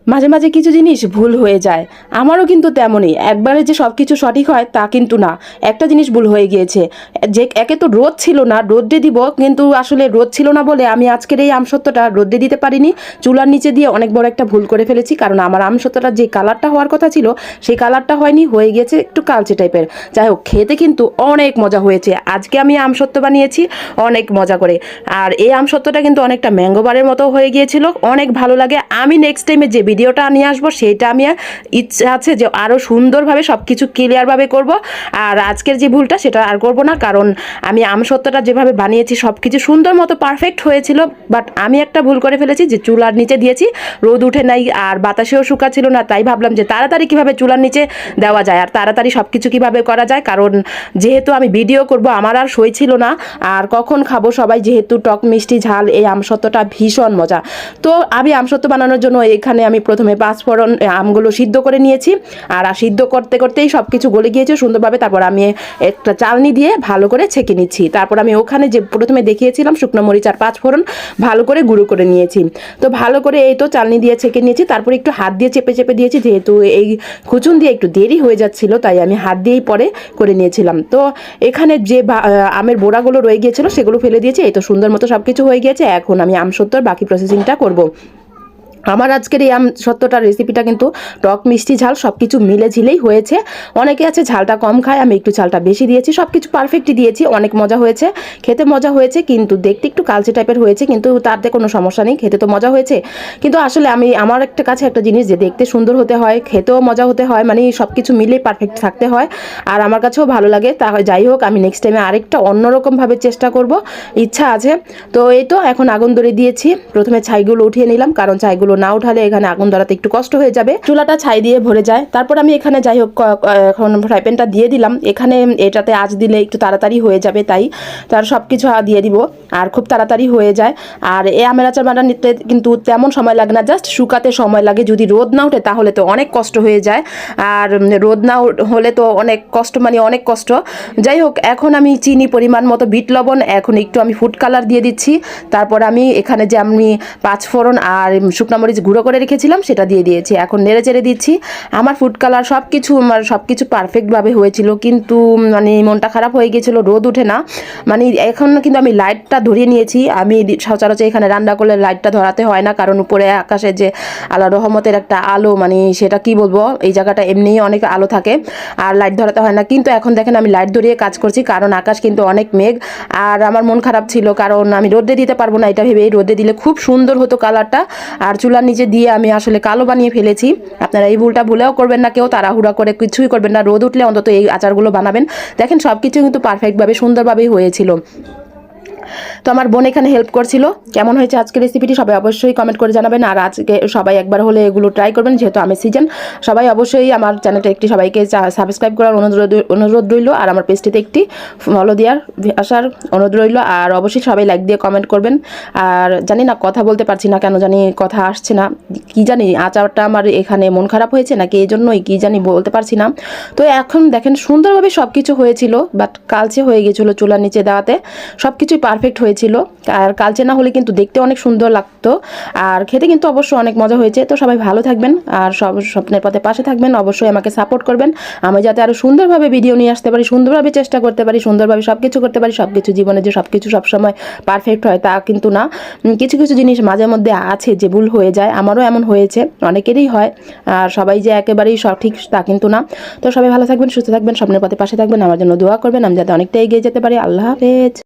মাঝে মাঝে কিছু জিনিস ভুল হয়ে যায়, আমারও কিন্তু তেমনই। একবারে যে সব কিছু সঠিক হয় তা কিন্তু না। একটা জিনিস ভুল হয়ে গিয়েছে, যে একে তো রোদ ছিল না, রোদে দিব, কিন্তু আসলে রোদ ছিল না বলে আমি আজকের এই আমসত্ত্বটা রোদে দিতে পারিনি। চুলার নিচে দিয়ে অনেক বড় একটা ভুল করে ফেলেছি, কারণ আমার আমসত্ত্বটা যে কালারটা হওয়ার কথা ছিল সেই কালারটা হয়নি, হয়ে গেছে একটু কালচে টাইপের। যাই হোক, খেতে কিন্তু অনেক মজা হয়েছে। আজকে আমি আমসত্ত্ব বানিয়েছি অনেক মজা করে, আর এই আমসত্ত্বটা কিন্তু অনেকটা ম্যাঙ্গো বারের মতো হয়ে গিয়েছিল, অনেক ভালো লাগে। আমি নেক্সট টাইমে যে ভিডিওটা নিয়ে আসবো সেটা আমি ইচ্ছা আছে যে আরও সুন্দরভাবে সব কিছু ক্লিয়ারভাবে করব। আর আজকের যে ভুলটা সেটা আর করব না, কারণ আমি আমসত্ত্বটা যেভাবে বানিয়েছি সব কিছু সুন্দর মতো পারফেক্ট হয়েছিল। বাট আমি একটা ভুল করে ফেলেছি, যে চুলার নিচে দিয়েছি, রোদ উঠে নাই আর বাতাসেও শুকা ছিল না, তাই ভাবলাম যে তাড়াতাড়ি কীভাবে চুলার নিচে দেওয়া যায় আর তাড়াতাড়ি সব কিছু কীভাবে করা যায়। কারণ যেহেতু আমি ভিডিও করব, আমার আর সই ছিল না, আর কখন খাবো সবাই, যেহেতু টক মিষ্টি ঝাল এই আমসত্ত্বটা ভীষণ মজা। তো আমি আমসত্ত্ব বানানোর জন্য এখানে আমি প্রথমে 5 ফোড়ন আমগুলো সিদ্ধ করে নিয়েছি, আর সিদ্ধ করতে করতেই সব কিছু গলে গিয়েছে সুন্দরভাবে। তারপর আমি একটা চালনি দিয়ে ভালো করে ছেঁকে নিচ্ছি। তারপর আমি ওখানে যে প্রথমে দেখিয়েছিলাম শুকনো মরিচ আর 5 ফোড়ন ভালো করে গুঁড়ো করে নিয়েছি। তো ভালো করে এই তো চালনি দিয়ে ছেঁকে নিয়েছি, তারপর একটু হাত দিয়ে চেপে চেপে দিয়েছি, যেহেতু এই খুচুন দিয়ে একটু দেরি হয়ে যাচ্ছিল তাই আমি হাত দিয়েই পরে করে নিয়েছিলাম। তো এখানে যে আমের বোড়াগুলো রয়ে গিয়েছিল সেগুলো ফেলে দিয়েছি। এই তো সুন্দর মতো সব কিছু হয়ে গিয়েছে। এখন আমি আমসত্ত্বর বাকি প্রসেসিংটা করব। আমার আজকের এই আমসত্ত্বটার রেসিপিটা কিন্তু টক মিষ্টি ঝাল সব কিছু মিলে ঝিলেই হয়েছে। অনেকে আছে ঝালটা কম খায়, আমি একটু ঝালটা বেশি দিয়েছি, সব কিছু পারফেক্টই দিয়েছি। অনেক মজা হয়েছে, খেতে মজা হয়েছে, কিন্তু দেখতে একটু কালচে টাইপের হয়েছে, কিন্তু তাতে কোনো সমস্যা নেই, খেতে তো মজা হয়েছে। কিন্তু আসলে আমার একটা কাছে একটা জিনিস, যে দেখতে সুন্দর হতে হয়, খেতেও মজা হতে হয়, মানে সব কিছু মিলে পারফেক্ট থাকতে হয়, আর আমার কাছেও ভালো লাগে। তা যাই হোক, আমি নেক্সট টাইমে আরেকটা অন্যরকমভাবে চেষ্টা করব, ইচ্ছা আছে। তো এই তো এখন আগুন ধরে দিয়েছি। প্রথমে ছাইগুলো উঠিয়ে নিলাম, কারণ ছাইগুলো না উঠালে এখানে আগুন ধরাতে একটু কষ্ট হয়ে যাবে, চুলাটা ছাই দিয়ে ভরে যায়। তারপর আমি এখানে যাই হোক এখন ফ্রাই প্যানটা দিয়ে দিলাম। এখানে এটাতে আঁচ দিলে একটু তাড়াতাড়ি হয়ে যাবে, তাই তার সব কিছু দিয়ে দিব, আর খুব তাড়াতাড়ি হয়ে যায়। আর এই আমের আচার বানাতে কিন্তু তেমন সময় লাগে না, জাস্ট শুকাতে সময় লাগে। যদি রোদ না ওঠে তাহলে তো অনেক কষ্ট হয়ে যায়, আর রোদ না হলে তো অনেক কষ্ট, মানে অনেক কষ্ট। যাই হোক, এখন আমি চিনি পরিমাণ মতো, বিট লবণ, এখন একটু আমি ফুড কালার দিয়ে দিচ্ছি। তারপর আমি এখানে যে আমি 5 ফোড়ন আর শুকনো মরিচ গুঁড়ো করে রেখেছিলাম সেটা দিয়ে দিয়েছি। এখন নেড়ে চেড়ে দিচ্ছি। আমার ফুড কালার সব কিছু পারফেক্টভাবে হয়েছিল, কিন্তু মানে মনটা খারাপ হয়ে গিয়েছিল, রোদ উঠে না। মানে এখন কিন্তু আমি লাইটটা ধরিয়ে নিয়েছি। আমি সচরাচর এখানে রান্না করলে লাইটটা ধরাতে হয় না, কারণ উপরে আকাশে যে আল্লাহ রহমতের একটা আলো, মানে সেটা কি বলবো, এই জায়গাটা এমনিই অনেক আলো থাকে, আর লাইট ধরাতে হয় না। কিন্তু এখন দেখেন আমি লাইট ধরিয়ে কাজ করছি, কারণ আকাশ কিন্তু অনেক মেঘ, আর আমার মন খারাপ ছিল, কারণ আমি রোদে দিতে পারবো না এটা ভেবে। রোদে দিলে খুব সুন্দর হতো কালারটা, আর চুলার নিচে দিয়ে আমি আসলে কালো বানিয়ে ফেলেছি। আপনারা এই ভুলটা ভুলেও করবেন না, কেউ তাড়াহুড়া করে কিছুই করবেন না। রোদ উঠলে অন্তত এই আচারগুলো বানাবেন। দেখেন সব কিছু কিন্তু পারফেক্টভাবে সুন্দরভাবেই হয়েছিল। তো আমার বোন এখানে হেল্প করছিল। কেমন হয়েছে আজকের রেসিপিটি সবাই অবশ্যই কমেন্ট করে জানাবেন, আর আজকে সবাই একবার হলে এগুলো ট্রাই করবেন, যেহেতু আমি সিজন। সবাই অবশ্যই আমার চ্যানেলটা একটি সবাইকে সাবস্ক্রাইব করার অনুরোধ রইল, আর আমার পেজটিতে একটি ফলো দেওয়ার আসার অনুরোধ রইল, আর অবশ্যই সবাই লাইক দিয়ে কমেন্ট করবেন। আর জানি না, কথা বলতে পারছি না কেন জানি, কথা আসছে না, কি জানি, আচারটা আমার এখানে মন খারাপ হয়েছে নাকি এই জন্যই কি জানি, বলতে পারছি না। তো এখন দেখেন সুন্দরভাবে সব কিছু হয়েছিল, বাট কালচে হয়ে গেছিলো চুলার নিচে দেওয়াতে। সব কিছুই পারফেক্ট হয়েছিল, আর কালচে না হলে কিন্তু দেখতে অনেক সুন্দর লাগতো, আর খেতে কিন্তু অবশ্যই অনেক মজা হয়েছে। তো সবাই ভালো থাকবেন, আর সব স্বপ্নের পথে পাশে থাকবেন, অবশ্যই আমাকে সাপোর্ট করবেন, আমি যাতে আরও সুন্দরভাবে ভিডিও নিয়ে আসতে পারি, সুন্দরভাবে চেষ্টা করতে পারি, সুন্দরভাবে সব কিছু করতে পারি। সব কিছু জীবনে যে সব কিছু সবসময় পারফেক্ট হয় তা কিন্তু না, কিছু কিছু জিনিস মাঝে মধ্যে আছে যে ভুল হয়ে যায়, আমারও এমন হয়েছে, অনেকেরই হয়, আর সবাই যে একেবারেই সঠিক তা কিন্তু না। তো সবাই ভালো থাকবেন, সুস্থ থাকবেন, স্বপ্নের পথে পাশে থাকবেন, আমার জন্য দোয়া করবেন, আমি যাতে অনেকটা এগিয়ে যেতে পারি। আল্লাহ হাফেজ।